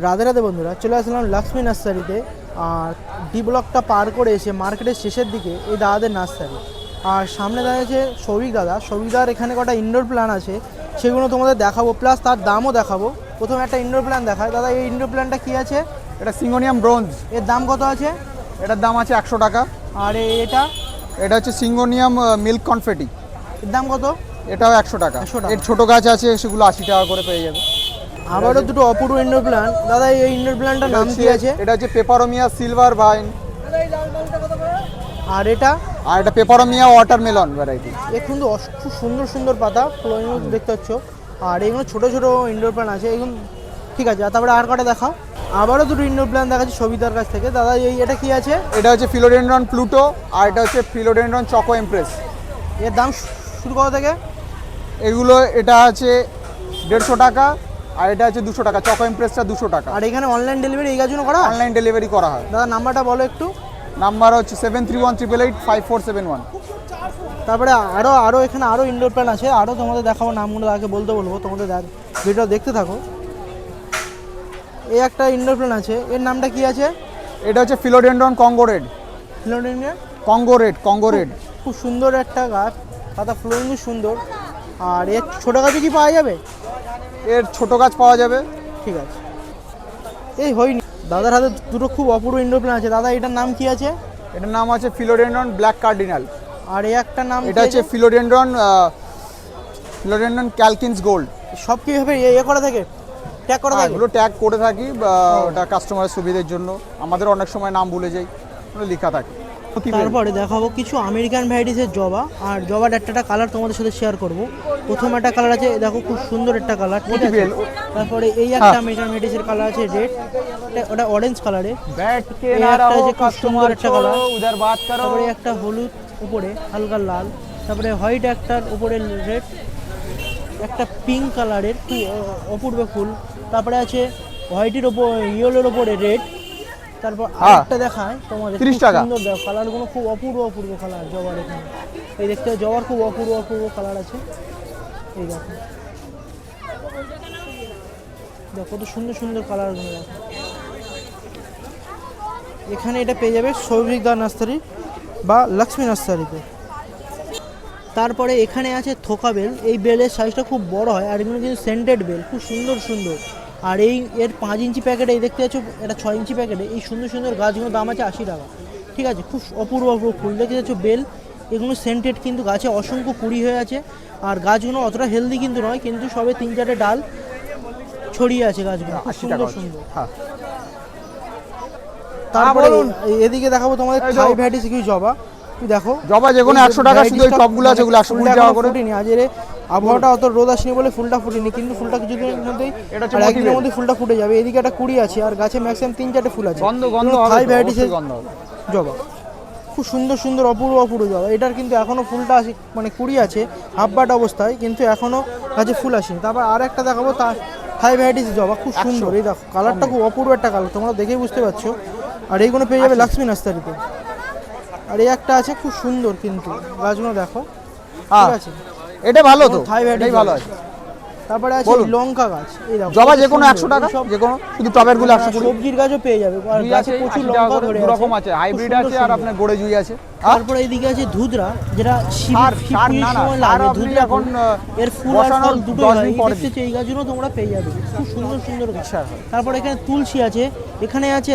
রাধে রাধে বন্ধুরা, চলে আসলাম লক্ষ্মী নার্সারিতে। আর ডি ব্লকটা পার করে এসে মার্কেটের শেষের দিকে এই দাদাদের নার্সারি। আর সামনে দাঁড়িয়েছে সৌভিকদার এখানে কটা ইনডোর প্ল্যান আছে, সেগুলো তোমাদের দেখাবো, প্লাস তার দামও দেখাবো। প্রথমে একটা ইনডোর প্ল্যান দেখায়। দাদা, এই ইনডোর প্ল্যানটা কী আছে? এটা সিঙ্গোনিয়াম ব্রোঞ্জ। এর দাম কত আছে? এটার দাম আছে 100 টাকা। আর এটা এটা হচ্ছে সিঙ্গোনিয়াম মিল্ক কনফেটি। এর দাম কত? এটাও 100 টাকা। 100 টাকা। এর ছোট গাছ আছে, সেগুলো 80 টাকা করে পেয়ে যাবে। আবারও দুটো অপূর্ব ইনডোর প্ল্যান। দাদা, এই ইনডোর প্ল্যানটার নাম কি আছে? এটা হচ্ছে পেপারোমিয়া সিলভার ভাইন। আর এটা? আর এটা পেপারোমিয়া ওয়াটারমেলন ভ্যারাইটি। এ কিন্তু খুব সুন্দর সুন্দর পাতা ফ্লোয়িং দেখতে পাচ্ছ। আর এগুলো ছোটো ছোটো ইনডোর প্ল্যান আছে এগুলো, ঠিক আছে। তারপরে আর কটা দেখাও। আবারও দুটো ইনডোর প্ল্যান দেখাচ্ছি সবিতার কাছ থেকে। দাদা, এটা কি আছে? এটা হচ্ছে ফিলোডেন্ড্রন প্লুটো, আর এটা হচ্ছে ফিলোডেন্ড্রন চকো এমপ্রেস। এর দাম শুরু কত থেকে? এগুলো এটা আছে 150 টাকা, আর এটা আছে 200 টাকা। চকো এমপ্রেসটা 200 টাকা। আর এখানে অনলাইন ডেলিভারি এই গাছগুলো করা হয়? অনলাইন ডেলিভারি করা হয়। দাদা, নাম্বারটা বলো একটু। নাম্বার হচ্ছে 7318885471। তারপরে আরও এখানে আরও ইনডোর প্ল্যান আছে, আরও তোমাদের দেখাবো, নামগুলো আগে বলতে বলবো, তোমাদের ভিডিও দেখতে থাকো। এই একটা ইনডোর প্ল্যান আছে, এর নামটা কি আছে? এটা হচ্ছে philodendron Congo red. Philodendron Congo red. খুব সুন্দর একটা গাছ, পাতা ফ্লোয়িং সুন্দর। আর এর ছোটো গাছও কি পাওয়া যাবে? এর ছোট গাছ পাওয়া যাবে। ঠিক আছে, এই হয়নি। দাদার হাতে দুটো খুব অপূর্ব ইনডোর প্ল্যান আছে। দাদা, এটার নাম কি আছে? এটার নাম আছে ফিলোডেন্ড্রন ব্ল্যাক কার্ডিনাল। আর এই একটা নাম? এটা হচ্ছে ফিলোডেন্ড্রন ক্যালকিন্স গোল্ড। সব কীভাবে করা থাকে, ট্যাগ করা থাকে? এগুলো ট্যাগ করে থাকি, ওটা কাস্টমারের সুবিধার জন্য। আমাদের অনেক সময় নাম ভুলে যাই, ওগুলো লেখা থাকে। তারপরে দেখাবো কিছু আমেরিকান ভ্যারাইটিসের জবা। আর জবার একটা কালার তোমাদের সাথে শেয়ার করব। প্রথম একটা কালার আছে, দেখো খুব সুন্দর একটা কালার, ঠিক আছে। তারপরে এই একটা আমেরিকান ভ্যারাইটিসের কালার আছে রেড, ওটা অরেঞ্জ কালারে। খুব সুন্দর একটা কালার। তারপরে একটা হলুদ উপরে হালকা লাল, তারপরে হোয়াইট একটার উপরে রেড, একটা পিঙ্ক কালারের খুব অপূর্ব ফুল। তারপরে আছে হোয়াইটের ওপর ইয়েলোর ওপরে রেড। তারপর আরেকটা দেখায় তোমাদের, 30 টাকা। সুন্দর দেখো কালারগুলো, খুব অপূর্ব কালার জবার। এখানে এই দেখতে জবার খুব অপূর্ব কালার আছে। এই দেখো কত সুন্দর কালারগুলো দেখো। এখানে এটা পেয়ে যাবে সৌভিকদার নার্সারি বা লক্ষ্মী নার্সারিতে। তারপরে এখানে আছে থোকা বেল। এই বেলের সাইজটা খুব বড় হয়, আর এগুলো কিন্তু সেন্টেড বেল, খুব সুন্দর। আর এর 5 ইঞ্চি প্যাকেটে, এই দেখতে পাচ্ছ এটা 6 ইঞ্চি প্যাকেটে, এই সুন্দর গাছগুলোর দাম আছে 80 টাকা, ঠিক আছে। খুব অপূর্ব ফুল দেখতে পাচ্ছ বেল, এগুলো সেন্টেড, কিন্তু গাছে অসংখ্য কুড়ি হয়ে আছে। আর গাছগুলো অতটা হেলদি কিন্তু নয়, কিন্তু সবে 3-4টে ডাল ছড়িয়ে আছে গাছগুলো, খুব সুন্দর। তারপরে এদিকে দেখাবো তোমাদের থাই ভ্যারাইটিস কিছু জবা। দেখো জবা যেগুলো 100 টাকা, শুধু এই টপগুলো আছে, ওগুলো 120 টাকা করে। আজ এর আবহাওয়াটা অত রোদ আসেনি বলে ফুলটা ফুটেনি, কিন্তু ফুলটা কিছুদিনের মধ্যেই একদিনের মধ্যে ফুলটা ফুটে যাবে। এদিকে একটা কুড়ি আছে, আর গাছে ম্যাক্সিমাম 3-4টে ফুল আছে। থাই ভ্যারাইটিসের জবা খুব সুন্দর অপূর্ব জবা। এটার কিন্তু এখনো ফুলটা আছে, মানে কুড়ি আছে হাফ অবস্থায়, কিন্তু এখনো গাছে ফুল আসেনি। তারপর আর একটা দেখাবো, তার থাই ভ্যারাইটিস জবা, খুব সুন্দর। এই দেখো কালারটা খুব অপূর্ব একটা কালার, তোমরা দেখেই বুঝতে পারছো। আর এইগুলো পেয়ে যাবে লক্ষ্মী নার্সারিতে। আর এই একটা আছে খুব সুন্দর, কিন্তু গাছগুলো দেখো, ঠিক আছে। এটা ভালো তো, থাই ভ্যারাইটি ভালো আছে। তারপরে আছে লঙ্কা গাছ। এই দেখো জবা যেকোনো 100 টাকা, যেকোনো, শুধু টবের গুলো 100 টাকা। সবজির গাছও পেয়ে যাবে, আর গাছে প্রচুর লঙ্কা ধরে আছে, দু রকম আছে, হাইব্রিড আছে আর আপনার গোড়ে জুই আছে। তারপরে এইদিকে আছে ধুদরা, যেটা শিবপুজোর সময় লাগে। ধুদরা এখন এর ফুল আর ফল দুটোই হয়। এই গাছগুলো তোমরা পেয়ে যাবে, খুব সুন্দর গাছ। তারপরে এখানে তুলসী আছে, এখানে আছে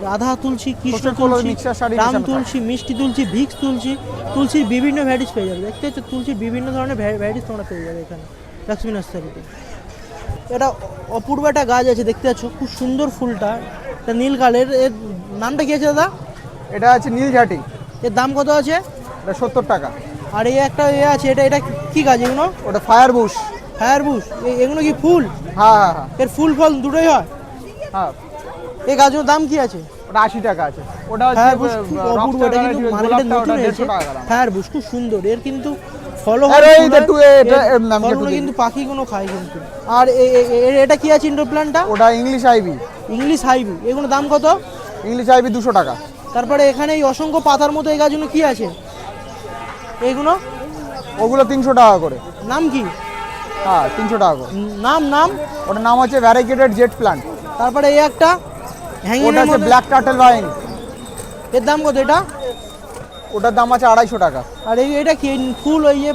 রাধা তুলসী, কৃষ্ণ তুলসী, রাম তুলসী, মিষ্টি তুলসী, ভিক্স তুলসী, তুলসীর বিভিন্ন ভ্যারাইটিস পেয়ে যাবে। দেখতে হচ্ছে তুলসীর বিভিন্ন ধরনের ভ্যারাইটিস তোমরা পেয়ে যাবে এখানে লক্ষ্মী নার্সারিতে। এটা অপূর্ব একটা গাছ আছে, দেখতে পাচ্ছ খুব সুন্দর ফুলটা, এটা নীল কালের। এর নামটা কি আছে দাদা? এটা আছে নীলঝাটি। এর দাম কত আছে? এটা 70 টাকা। আর এই একটা আছে, এটা কি গাছ এগুলো? ওটা ফায়ার বুশ। এগুলো কি ফুল? হ্যাঁ। এর ফুল ফল দুটোই হয়? হ্যাঁ। এই গাছগুলোর দাম কি আছে? ওটা 80 টাকা আছে। ওটা হচ্ছে অপূর্ব, এটা কিন্তু মার্কেটে নতুন এসেছে। ফায়ার বুশ খুব সুন্দর, এর কিন্তু ফলো কিন্তু পাখিগুলো খায় কিন্তু। আর এটা কি আছে ইনডোর প্ল্যান্টটা? ওটা ইংলিশ আইভি। এগুলোর দাম কত? ইংলিশ আইভি 200 টাকা। তারপরে এখানে এই অসংখ্য পাতার মতো এই গাছগুলো কি আছে এইগুলো? ওগুলো 300 টাকা করে। নাম কি? হ্যাঁ, 300 টাকা করে। নাম ওটার নাম হচ্ছে ভ্যারিগেটেড জেট প্ল্যান্ট। তারপরে এই একটা হ্যাঙ্গিং ওটা এর আছে মধ্যে, ব্ল্যাক টার্টেল ভাইন, এর দাম কত এটা? ওটার দাম আছে 250 টাকা। আর এটা কি ফুল ওই যে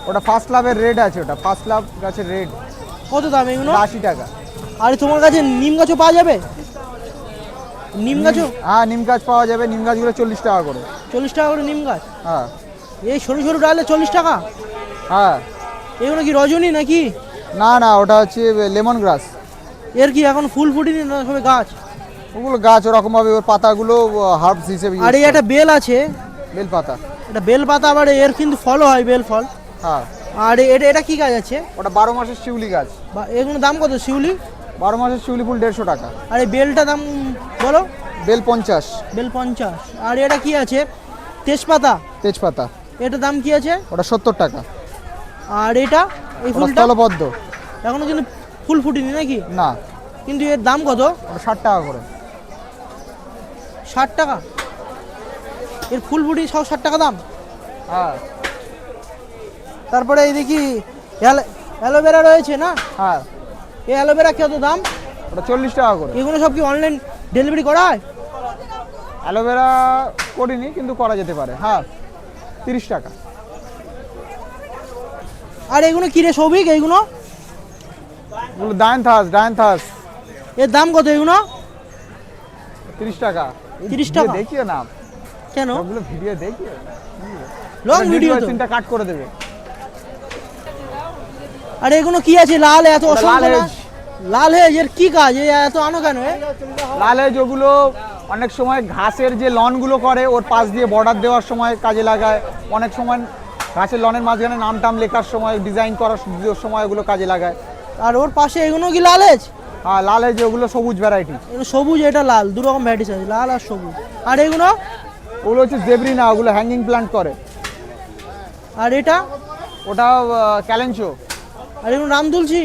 ওটা ফার্স্ট লাভের রেড আছে, ওটা ফার্স্ট লাভ গাছের রেড, কত দাম এগুলো? 80 টাকা। আর তোমার কাছে নিম গাছও পাওয়া যাবে? নিম গাছও? হ্যাঁ নিম গাছ পাওয়া যাবে, নিম গাছগুলো 40 টাকা করে। 40 টাকা করে নিম গাছ? হ্যাঁ এই সরু সরু ডালে 40 টাকা? হ্যাঁ। এগুলো কি রজনী নাকি? না না, ওটা হচ্ছে লেমন গ্রাস। এর কি এখন ফুল ফুটিনি না সবে গাছ? ওগুলো গাছ ওরকম ভাবে, ওর পাতাগুলো হার্বস হিসেবে আর এই একটা বেল আছে, বেল পাতা। এটা বেল পাতা, আবার এর কিন্তু ফলও হয়, বেল ফল। হ্যাঁ। আর এটা এটা কি গাছ আছে? ওটা 12 মাসের শিউলি গাছ। বা এগুলো দাম কত শিউলি? 12 মাসের শিউলি ফুল 150 টাকা। আর এই বেলটা দাম বলো? বেল 50। বেল 50। আর এটা কি আছে? তেজপাতা। তেজপাতা, এটা দাম কি আছে? ওটা 70 টাকা। আর এটা এই ওটা ফুলটা স্থলপদ্ম। এখনো কিন্তু ফুল ফুটিনি নাকি? না, কিন্তু এর দাম কত? ওটা 60 টাকা করে। 60 টাকা? এর ফুল ফুটি সব 60 টাকা দাম? হ্যাঁ তারপরে এই দেখি অ্যালোভেরা রয়েছে না? হ্যাঁ, এই অ্যালোভেরা কত দাম? ওটা 40 টাকা করে। এগুলো সব কি অনলাইন ডেলিভারি করা হয়? অ্যালোভেরা করিনি, কিন্তু করা যেতে পারে। হ্যাঁ 30 টাকা। আর এগুলো কি রে সৌভিক এইগুলো? ওগুলো ডায়ান্থাস। এর দাম কত এগুলো? 30 টাকা। 30 টাকা? দেখিও না, কেন? ওগুলো ভিডিও দেখিও। লং ভিডিও তো। সিনটা কাট করে দেবে। আর এগুলো কি আছে লাল এত ওটা লাল অসংখ্য না? হেজ। লাল হেজ এর কি কাজ? এই এত আনো কেন? লালে যেগুলো অনেক সময় ঘাসের যে লনগুলো করে ওর পাশ দিয়ে বর্ডার দেওয়ার সময় কাজে লাগায়, অনেক সময় ঘাসের লনের মাঝখানে নাম টাম লেখার সময়, ডিজাইন করার সময় ওগুলো কাজে লাগায়। আর ওর পাশে এগুলো কি লাল হেজ? হ্যাঁ লালে যেগুলো সবুজ ভ্যারাইটি। এগুলো সবুজ, এটা লাল, দু রকম ভ্যারাইটিস আছে, লাল আর সবুজ। আর এগুলো? ওগুলো হচ্ছে জেব্রিনা, ওগুলো হ্যাঙ্গিং প্ল্যান্ট করে। আর এটা? ওটা ক্যালেঞ্চো। আর এগুলো নাম তুলছি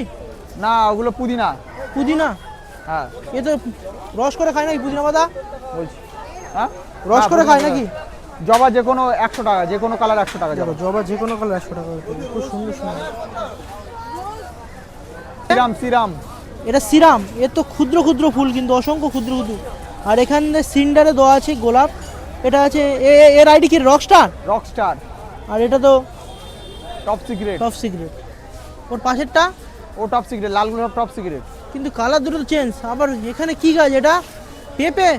না, ওগুলো পুদিনা। পুদিনা? হ্যাঁ এ তো রস করে খায় নাকি পুদিনা পাতা? বলছি। হ্যাঁ রস করে খায় নাকি? জবা যে কোনো 100 টাকা, যে কোনো কালার 100 টাকা জবা। জবা যে কোনো কালার 100 টাকা করে। খুব সুন্দর সুন্দর। সিরাম। এটা সিরাম, এর তো ক্ষুদ্র ক্ষুদ্র ফুল, কিন্তু অসংখ্য ক্ষুদ্র ক্ষুদ্র। আর এখানে সিন্ডারে দেওয়া আছে গোলাপ। এটা আছে এর আইডি কি? রকস্টার। আর এটা তো টপ সিক্রেট। Top secret. ওর পাশেরটা? ও টপ সিক্রেট, লালগুলো সব টপ সিক্রেট। কিন্তু কালার দুটো তো চেঞ্জ। আবার এখানে কি গাছ এটা? পেঁপে?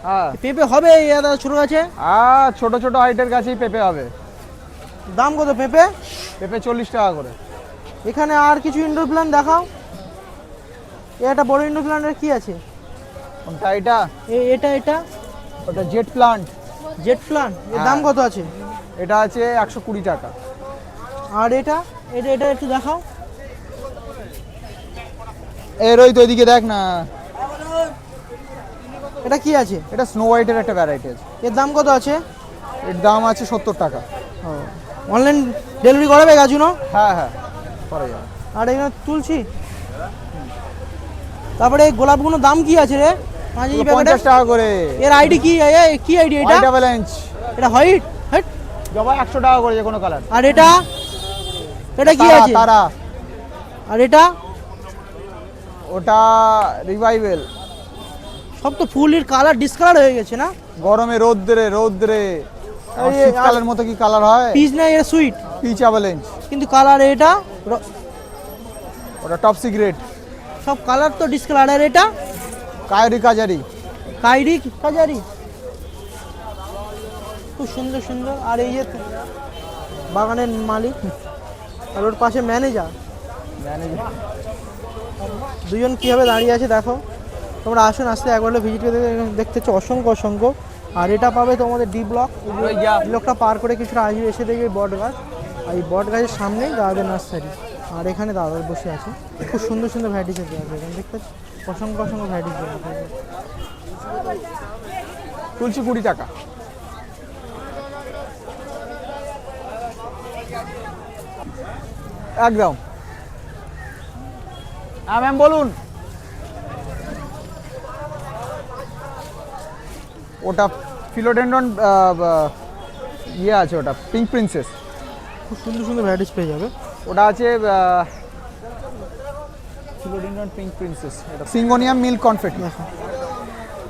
হ্যাঁ পেঁপে হবে এটা ছোট গাছে? ছোট ছোট হাইটের গাছেই পেঁপে হবে। দাম কত পেঁপে? পেঁপে 40 টাকা করে। এখানে আর কিছু ইনডোর প্ল্যান্ট দেখাও। এটা বড় ইনডোর প্ল্যান্টের কি আছে? কোনটা? এটা এটা ওটা জেট প্লান্ট। জেট প্ল্যান্ট, এর দাম কত আছে? এটা আছে 120 টাকা। আর এটা এটা এটা একটু দেখাও। এর ওই তো ওইদিকে দেখ না। এটা কি আছে? এটা স্নো হোয়াইটের একটা ভ্যারাইটি আছে। এর দাম কত আছে? এর দাম আছে 70 টাকা। অনলাইন ডেলিভারি করাবে গাছগুলো? হ্যাঁ হ্যাঁ করা যাবে। আর এখানে তুলছি। তারপরে এই গোলাপগুলোর দাম কি আছে রে? 50 টাকা করে। এর আইডি কি? কি আইডি এটা? White avalanche. এটা হোয়াইট হেট। জবা 100 টাকা করে, যে কোনো কালার। আর এটা? এটা কি আছে? তারা। আর এটা? ওটা রিভাইভেল। সব তো ফুলের কালার ডিসকালার হয়ে গেছে না? গরমে রৌদ্রে আর এই শীতকালের মতো কি কালার হয়? পিচ না, এটা সুইট পিচ অ্যাভালাঞ্চ। কিন্তু কালার এটা ওটা টপ সিক্রেট। সব কালার তো ডিসকালার। আর এটা? কায়রি কাজারি। কাইরি কাজারি। খুব সুন্দর সুন্দর। আর এই যে বাগানের মালিক আর ওর পাশে ম্যানেজার, দুজন কীভাবে দাঁড়িয়ে আছে দেখো। তোমরা আসুন, আসতে একবার ভিজিট করে দেখতেছো অসংখ্য অসংখ্য। আর এটা পাবে তোমাদের ডি ব্লক। ব্লকটা পার করে কিছুটা আসবে, এসে দেখবে বট গাছ। আর এই বট গাছের সামনেই দাদাদের নার্সারি। আর এখানে দাদা বসে আছে। খুব সুন্দর সুন্দর ভ্যারাইটিস আছে এখানে দেখতে পাচ্ছি, অসংখ্য অসংখ্য ভ্যারাইটিস আছে। তুলছি 20 টাকা। একদম। হ্যাঁ ম্যাম বলুন। ওটা ফিলোডেন্ড্রন ইয়ে আছে, ওটা পিঙ্ক প্রিন্সেস। খুব সুন্দর সুন্দর ভ্যারাইটিস পেয়ে যাবে। ওটা আছে ফিলোডেন্ড্রন অ্যান্ড পিঙ্ক প্রিন্সেস, এটা সিঙ্গোনিয়াম মিল্ক কনফেটি। দেখো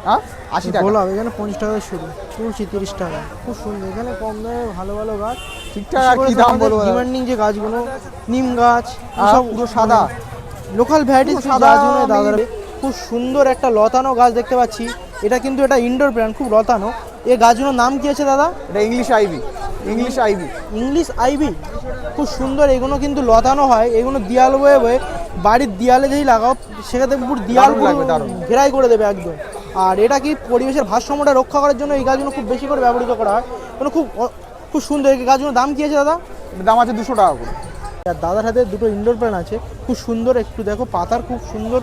হ্যাঁ 80 টাকা। গোলাপ এখানে 50 টাকা শুরু, তুলসী 30 টাকা, খুব সুন্দর। এখানে কম দামে ভালো ভালো গাছ, ঠিকঠাক আর কি দাম বলবো, ডিমান্ডিং যে গাছগুলো, নিম গাছ, সব পুরো সাদা লোকাল ভ্যারাইটিস সাদা গাছগুলো দাদা। খুব সুন্দর একটা লতানো গাছ দেখতে পাচ্ছি, এটা কিন্তু এটা ইনডোর প্ল্যান্ট, খুব লতানো। এই গাছগুলোর নাম কি আছে দাদা? এটা English ivy, English ivy, English ivy. খুব সুন্দর, এগুলো কিন্তু লতানো হয়, এগুলো দেয়াল বয়ে বয়ে বাড়ির দেয়ালে যেই লাগাও সেক্ষেত্রে পুরো দেয়াল ঘেরাই করে দেবে একদম। আর এটা কি পরিবেশের ভারসাম্যটা রক্ষা করার জন্য এই গাছগুলো খুব বেশি করে ব্যবহৃত করা হয়। মানে খুব সুন্দর। এই গাছগুলোর দাম কি আছে দাদা? এর দাম আছে 200 টাকা করে। আর দাদার হাতে দুটো ইনডোর প্ল্যান্ট আছে, খুব সুন্দর। একটু দেখো পাতার খুব সুন্দর,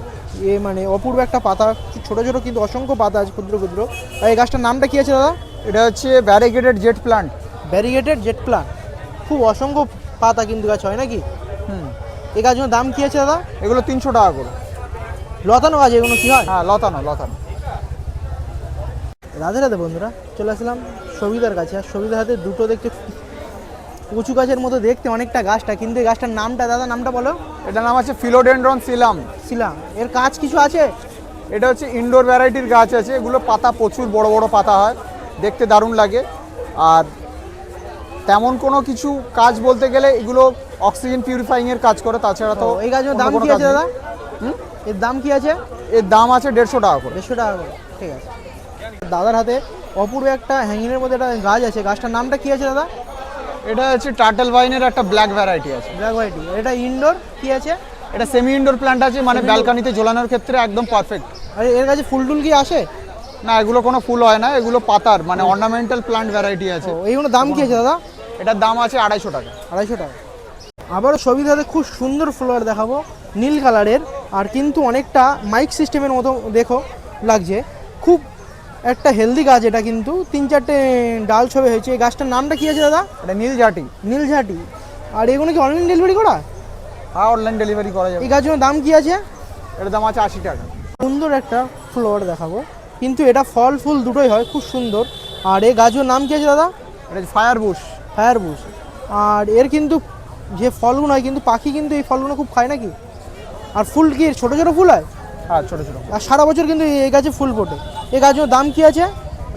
মানে অপূর্ব একটা পাতা, ছোট ছোট কিন্তু অসংখ্য পাতা আছে, ক্ষুদ্র ক্ষুদ্র। আর এই গাছটার নামটা কি আছে দাদা? এটা হচ্ছে variegated jet plant. Variegated jet plant, খুব অসংখ্য পাতা কিন্তু গাছ হয় নাকি? এই গাছগুলোর দাম কি আছে দাদা? এগুলো 300 টাকা করে। লতানো গাছ এগুলো কি হয়? হ্যাঁ লতানো লতানো। রাধে রাধে বন্ধুরা, চলে আসলাম সবিতার কাছে। আর সবিতার হাতে দুটো দেখতে কচু গাছের মতো দেখতে অনেকটা গাছটা, কিন্তু এই গাছটার নামটা দাদা, নামটা বলো। এটার নাম আছে ফিলোডেন্ড্রন সিলাম। সিলাম। এর কাজ কিছু আছে? এটা হচ্ছে ইনডোর ভ্যারাইটির গাছ আছে, এগুলো পাতা প্রচুর বড় বড় পাতা হয়, দেখতে দারুণ লাগে। আর তেমন কোনো কিছু কাজ বলতে গেলে এগুলো অক্সিজেন পিউরিফাইং এর কাজ করে, তাছাড়া তো এই গাছের দাম কি আছে দাদা? এর দাম কি আছে? এর দাম আছে 150 টাকা করে। 150 টাকা করে, ঠিক আছে। দাদার হাতে অপূর্ব একটা হ্যাঙ্গিংয়ের মধ্যে একটা গাছ আছে, গাছটার নামটা কি আছে দাদা? এটা হচ্ছে টার্টেল ভাইনের একটা ব্ল্যাক ভ্যারাইটি আছে। Black white. এটা ইনডোর কি আছে? এটা সেমি ইনডোর প্ল্যান্ট আছে, মানে ব্যালকনিতে ঝোলানোর ক্ষেত্রে একদম পারফেক্ট। আর এর কাছে ফুল টুল কি আসে? না, এগুলো কোনো ফুল হয় না, এগুলো পাতার মানে অর্নামেন্টাল প্ল্যান্ট ভ্যারাইটি আছে। এইগুলো দাম কি আছে দাদা? এটার দাম আছে 250 টাকা। 250 টাকা। আবারও সবিতাতে খুব সুন্দর ফ্লোয়ার দেখাবো, নীল কালারের, আর কিন্তু অনেকটা মাইক সিস্টেমের মতো দেখো লাগছে। খুব একটা হেলদি গাছ, এটা কিন্তু 3-4টে ডাল ছবে হয়েছে। এই গাছটার নামটা কি আছে দাদা? এটা নীলঝাটি। নীলঝাটি। আর এগুলো কি অনলাইন ডেলিভারি করা? হ্যাঁ অনলাইন ডেলিভারি করা যাবে। এই গাছগুলোর দাম কি আছে? এটার দাম আছে 80 টাকা। সুন্দর একটা ফ্লোয়ার দেখাবো, কিন্তু এটা ফল ফুল দুটোই হয়, খুব সুন্দর। আর এই গাছগুলোর নাম কি আছে দাদা? এটা ফায়ার বুশ। Fire bush. আর এর কিন্তু যে ফলগুলো হয়, কিন্তু পাখি কিন্তু এই ফলগুলো খুব খায় নাকি? আর ফুল কি ছোট ছোট ফুল হয়? হ্যাঁ ছোট ছোট। আর সারা বছর কিন্তু এই গাছে ফুল ফোটে। এই গাছগুলোর দাম কি আছে?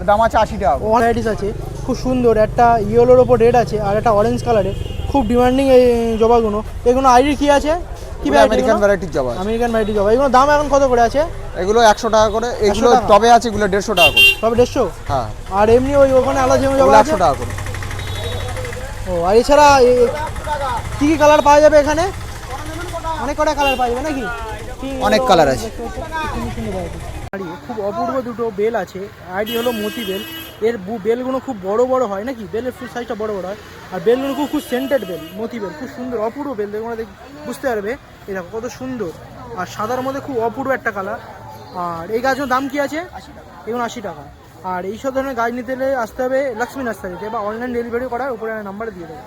এর দাম আছে 80 টাকা। ভ্যারাইটিস আছে খুব সুন্দর, একটা ইয়েলোর ওপর রেড আছে, আর একটা অরেঞ্জ কালারের, খুব ডিমান্ডিং এই জবাগুলো। এগুলো আইডি কি আছে? কি আমেরিকান ভ্যারাইটির জবা। আমেরিকান ভ্যারাইটি জবা। এগুলোর দাম এখন কত করে আছে? এগুলো 100 টাকা করে। এগুলো টবে আছে, এগুলো 150 টাকা করে। তবে 150? হ্যাঁ। আর এমনি ওই ওখানে আলাদা জবা আছে 100 টাকা করে। ও, আর এছাড়া কি কি কালার পাওয়া যাবে এখানে? অনেক কটা কালার পাওয়া যাবে নাকি? অনেক কালার আছে। খুব অপূর্ব দুটো বেল আছে, আইডি হলো মতি বেল। এর বেলগুলো খুব বড় বড় হয় নাকি? বেলের ফুল সাইজটা বড় বড় হয়, আর বেলগুলো খুব সেন্টেড বেল, মতি বেল, খুব সুন্দর অপূর্ব বেল। দেখুন বুঝতে পারবে এটা কত সুন্দর, আর সাদার মধ্যে খুব অপূর্ব একটা কালার। আর এই গাছের দাম কি আছে? এগুলো 80 টাকা। আর এইসব ধরনের গাছ নিতে হলে আসতে হবে লক্ষ্মী নার্সারিতে, বা অনলাইন ডেলিভারি করার উপরে নাম্বার দিয়ে দেবে।